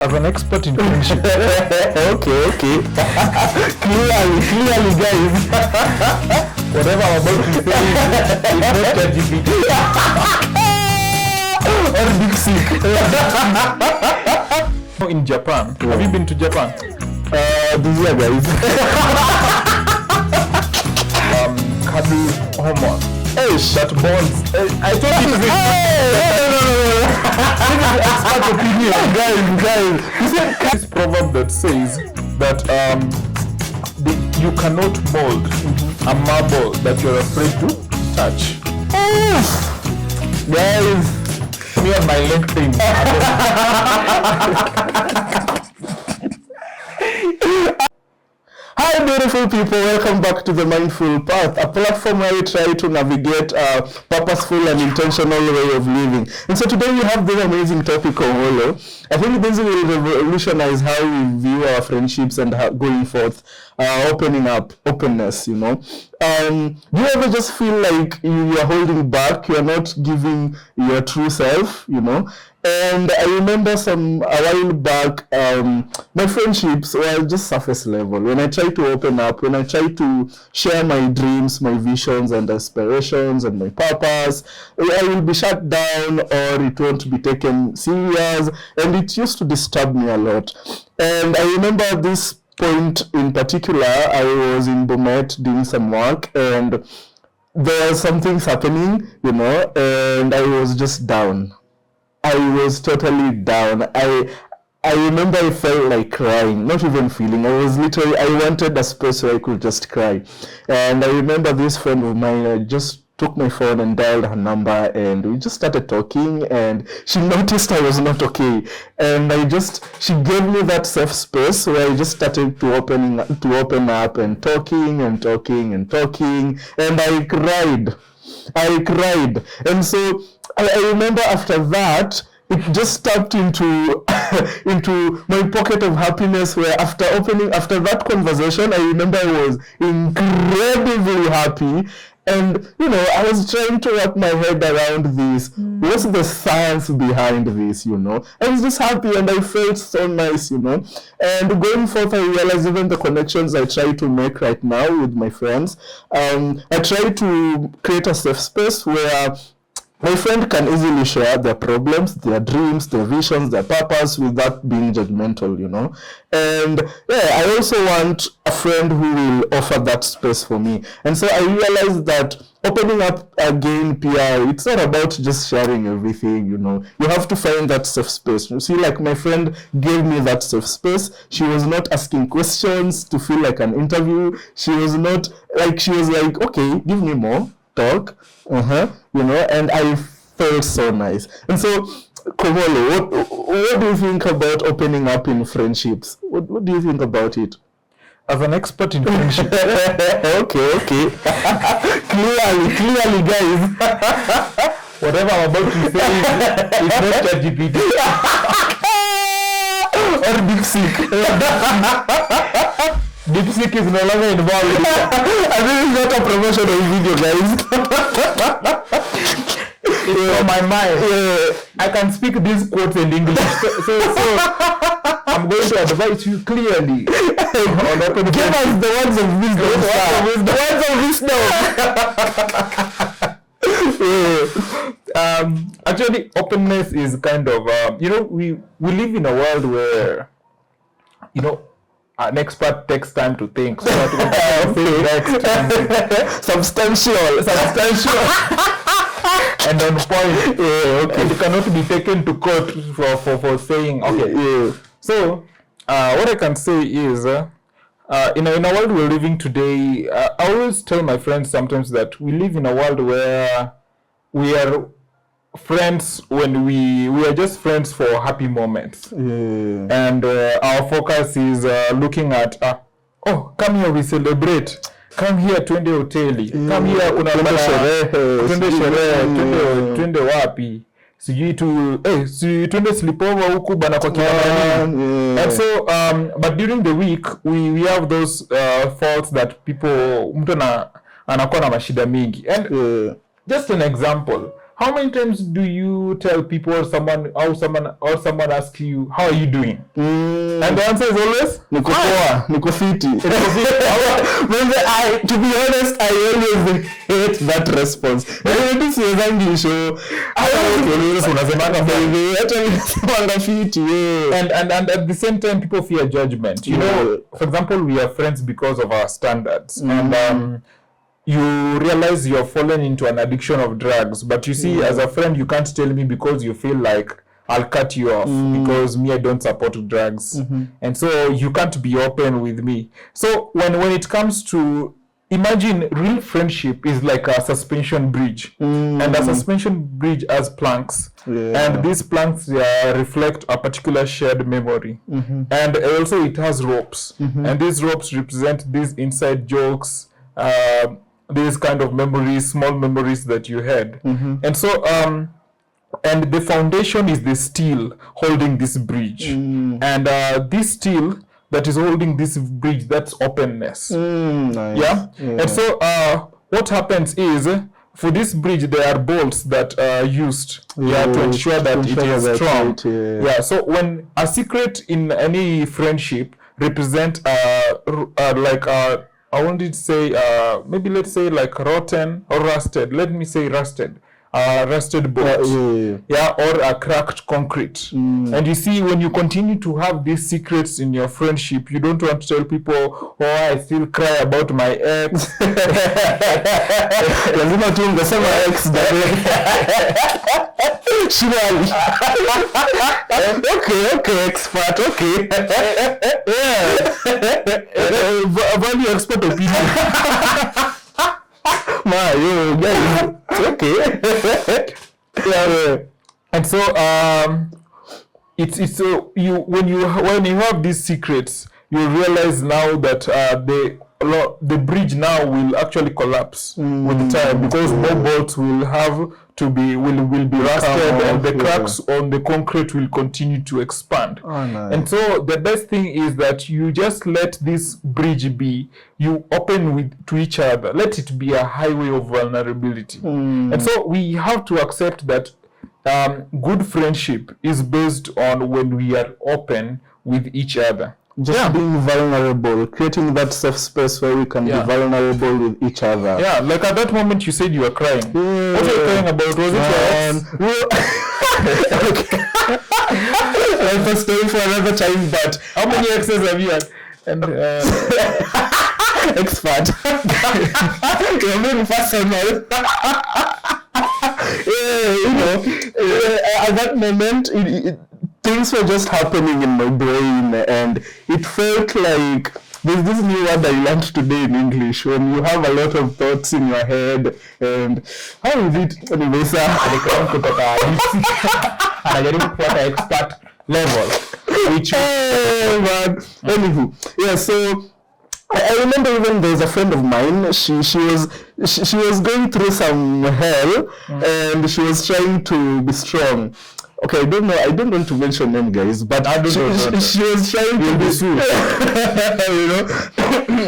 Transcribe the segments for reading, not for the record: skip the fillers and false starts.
As an expert in friendship. okay. clearly, guys. Whatever I'm about to say is not ChatGPT. Or DeepSeek. In Japan. Yeah. Have you been to Japan? This year, guys. Cuddle hormone. That bonds. I thought it was expert opinion. Guys. This proverb that says that you cannot mold a marble that you're afraid to touch. Guys, me on my LinkedIn. Hi beautiful people, welcome back to The Mindful Path, a platform where we try to navigate a purposeful and intentional way of living. And so today we have this amazing topic on Holo. I think this will revolutionize how we view our friendships and how, going forth, openness, you know. Do you ever just feel like you are holding back, you are not giving your true self, you know? And I remember a while back, my friendships were just surface level. When I try to open up, when I try to share my dreams, my visions and aspirations and my purpose, I will be shut down or it won't be taken serious, and it used to disturb me a lot. And I remember this point in particular, I was in Bomet doing some work and there were some things happening, you know, and I was just down. I was totally down. I remember I felt like crying, not even feeling. I wanted a space where I could just cry. And I remember this friend of mine, I just took my phone and dialed her number and we just started talking and she noticed I was not okay. And she gave me that safe space where I just started to open up and talking. And I cried. And so I remember after that, it just tapped into my pocket of happiness where after that conversation, I remember I was incredibly happy. And, you know, I was trying to wrap my head around this. What's the science behind this, you know? I was just happy and I felt so nice, you know? And going forth, I realized even the connections I try to make right now with my friends, I try to create a safe space where my friend can easily share their problems, their dreams, their visions, their purpose without being judgmental, you know. And yeah, I also want a friend who will offer that space for me. And so I realized that opening up again, PR, it's not about just sharing everything, you know. You have to find that safe space. You see, like my friend gave me that safe space. She was not asking questions to feel like an interview. She was like, okay, give me more, talk. You know, and I felt so nice. And so, Komolo, what do you think about opening up in friendships? What do you think about it? As an expert in friendship. okay. clearly, guys. Whatever I'm about to say is not ChatGPT. Or DeepSeek. DeepSeek is no longer involved. I think it's not a promotional video, guys. It's on my mind. I can speak these quotes in English. So I'm going to advise you clearly. Give us the words of wisdom. Actually, openness is kind of, you know, we live in a world where, you know, an expert takes time to think. So that we can next. Substantial. And on point. And you cannot be taken to court for saying, okay. Yeah. So, what I can say is, in a world we're living today, I always tell my friends sometimes that we live in a world where we are friends when we are just friends for happy moments. And our focus is looking at, come here, we celebrate. Come here, twende hoteli. Come here, kuna twende sherehe, twende wapi. Sijui twende sleepover huku bana kwa kinani. And so, but during the week, we have those faults that people, mtu anakuwa na mashida mingi. And just an example, how many times do you tell people or someone asks you, how are you doing? And the answer is always, niko poa, niko fiti. To be honest, I always hate that response. It siwezangi show. And at the same time, people fear judgment. You know, for example, we are friends because of our standards. And you realize you're fallen into an addiction of drugs. But you see, as a friend, you can't tell me because you feel like I'll cut you off because me, I don't support drugs. And so you can't be open with me. So when it comes to, imagine real friendship is like a suspension bridge. And a suspension bridge has planks. And these planks reflect a particular shared memory. And also it has ropes. And these ropes represent these inside jokes, these kind of memories, small memories that you had. And so, and the foundation is the steel holding this bridge. And this steel that is holding this bridge, that's openness. Nice. And so what happens is, for this bridge, there are bolts that are used to ensure that it is strong. So when a secret in any friendship represent like I wanted to say, maybe let's say like rotten or rusted. Let me say rusted. Rusted bolt, or a cracked concrete. And you see, when you continue to have these secrets in your friendship, you don't want to tell people, oh, I still cry about my ex. Lazima tu ungesema ex surely. Okay, expert, okay. Value expert opinion. Okay. And so it's you when you have these secrets, you realize now that the bridge now will actually collapse with time, because more bolts will have to be will be rusted, and the cracks on the concrete will continue to expand. Nice. And so the best thing is that you just let this bridge be, you open to each other, let it be a highway of vulnerability. And so we have to accept that good friendship is based on when we are open with each other. Just being vulnerable, creating that safe space where we can be vulnerable with each other. Like at that moment you said you were crying. What were you crying about? Was it your Like a story for another time, but how many exes have you had? And expert. You're very personal. At that moment, things were just happening in my brain, and it felt like there's this new word I learned today in English, when you have a lot of thoughts in your head, and how is it? Anyway, sir, expert level. Anywho, so I remember even there was a friend of mine. She was going through some hell, and she was trying to be strong. Okay, I don't want to mention name, guys, but she was trying to be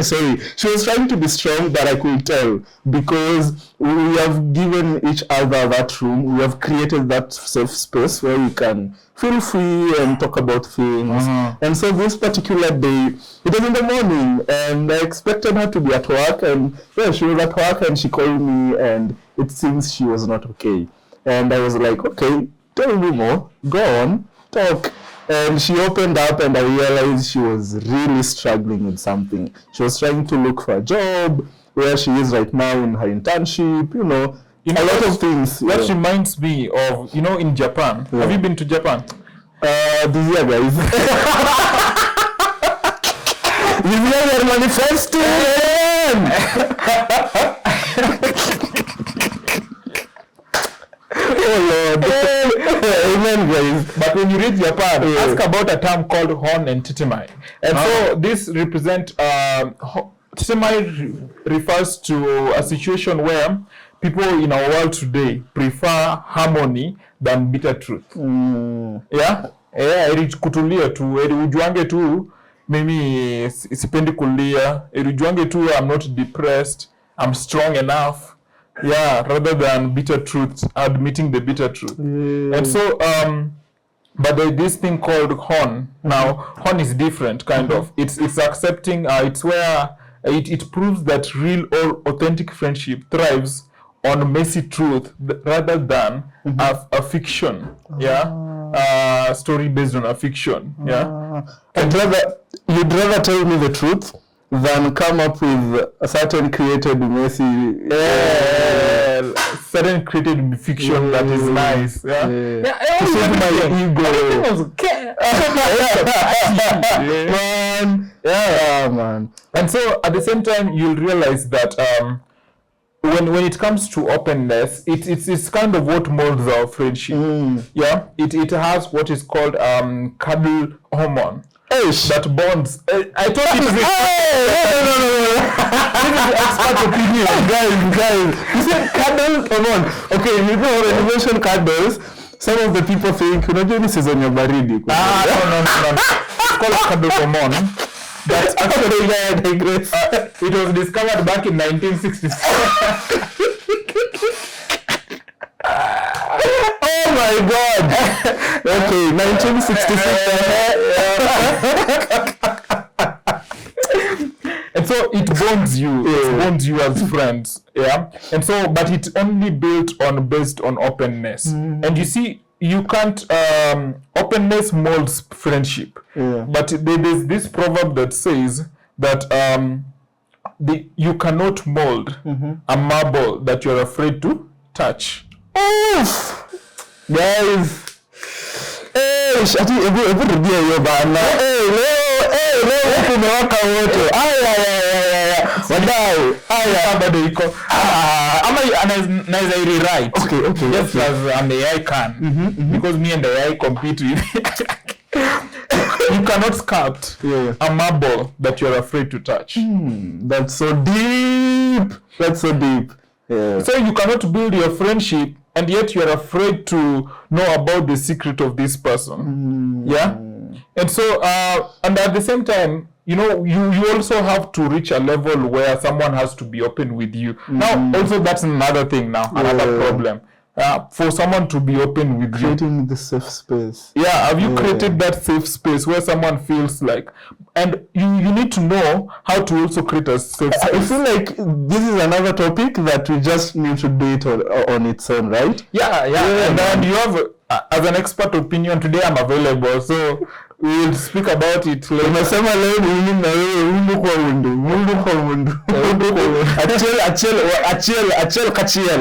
sorry, she was trying to be strong, but I could tell, because we have given each other that room, we have created that safe space where we can feel free and talk about things. And so this particular day, it was in the morning, and I expected her to be at work, and she was at work, and she called me, and it seems she was not okay. And I was like, okay, tell me more, go on, talk. And she opened up, and I realized she was really struggling with something. She was trying to look for a job, where she is right now in her internship, a lot of things. That reminds me of, in Japan. Have you been to Japan? This year, guys. This year we are manifesting! Oh Lord. Amen, guys. But when you read Japan, ask about a term called hon and titemai. And so this represent titemai refers to a situation where people in our world today prefer harmony than bitter truth. Eri kutulia tu, eri ujuange tu, mimi sipendi kulia, eri ujuange tu, I'm not depressed, I'm strong enough. Yeah, rather than bitter truth, admitting the bitter truth. And so, but there's this thing called horn. Now, horn is different, kind of. It's accepting. It's where it proves that real or authentic friendship thrives on messy truth rather than a fiction. Yeah, story based on a fiction. Yeah, You'd rather tell me the truth than come up with a certain created messy certain created fiction that is nice. Yeah, to save my ego. Man. And so at the same time you'll realize that when it comes to openness, it's kind of what molds our friendship. Yeah, it has what is called cuddle hormone. That bonds. I thought it was no. This is expert opinion, guys. You said cuddle hormone. Okay, you know when you mention cuddles, some of the people think, this is on your baridi. No. It's called cuddle hormone. But actually, I digress. It was discovered back in 1966. Oh my God! Okay, 1966. And so it bonds you. It bonds you as friends. Yeah. And so, but it's only based on openness. And you see, you can't. Openness molds friendship. But there's this proverb that says that you cannot mold a marble that you're afraid to touch. Oof! Guys, rudia hiyo bana. Leo kumewaka wote. Wadau. Bado iko. Ama anaweza rewrite. Okay. Just as an AI can. Because me and the AI compete with you cannot sculpt a marble that you're afraid to touch. That's so deep. Yeah. So you cannot build your friendship, and yet you're afraid to know about the secret of this person. Yeah? And so, and at the same time, you also have to reach a level where someone has to be open with you. Now, also that's another thing now, another problem. For someone to be open with creating the safe space. Yeah, have you created that safe space where someone feels like, and you need to know how to also create a safe space. I feel like this is another topic that we just need to do it on its own, right? Yeah. And then you have, as an expert opinion, today I'm available, so we'll speak about it later. Unasema leo ni mimi na wewe mundu kwa mundu. Achel kachiel.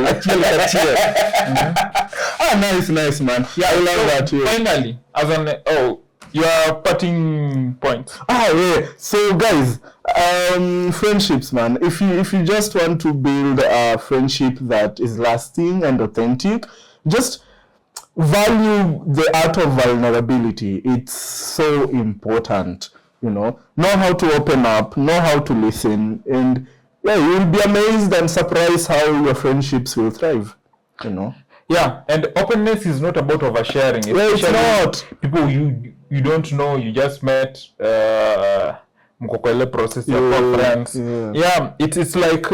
Nice man. Yeah, I love that. Yeah. Finally, your parting point. Yeah. So guys, friendships, man. If you just want to build a friendship that is lasting and authentic, just value the art of vulnerability. It's so important, Know how to open up, know how to listen, and you'll be amazed and surprised how your friendships will thrive, Yeah, and openness is not about oversharing. It's not. People you don't know, you just met, mkokwele process of friends. Yeah, it's like,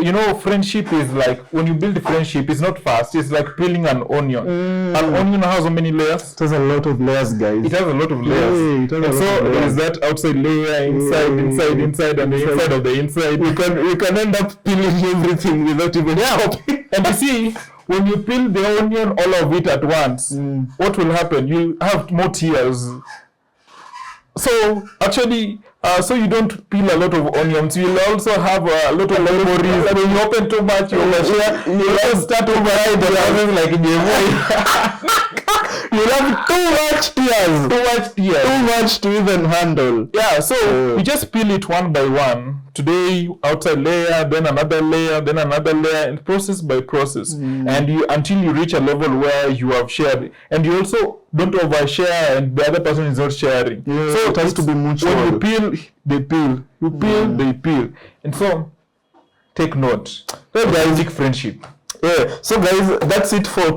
friendship is like, when you build a friendship, it's not fast. It's like peeling an onion. An onion has how many layers? It has a lot of layers, guys. It has a lot of layers. There's that outside layer, inside, and the inside of the inside. You can end up peeling everything without even stopping. And you see, when you peel the onion, all of it at once, what will happen? You'll have more tears. So actually, so you don't peel a lot of onions. You'll also have a lot of memories. And when you open too much, you'll start to override the others like in your way. You'll have too much tears. Too much to even handle. Yeah, so you just peel it one by one. Today, outside layer, then another layer, and process by process. And until you reach a level where you have shared. And you also don't overshare and the other person is not sharing. Yeah, so it has to be mutual. When you peel, they peel. You peel, they peel. And so, take note. Basic friendship. Yeah. So guys, that's it for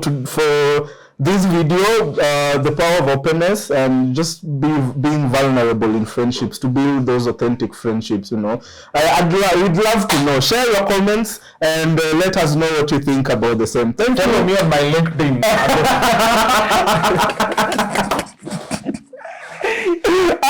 this video, the power of openness and just being vulnerable in friendships to build those authentic friendships, you know. We'd love to know. Share your comments and let us know what you think about the same. Thank you. Follow me on my LinkedIn.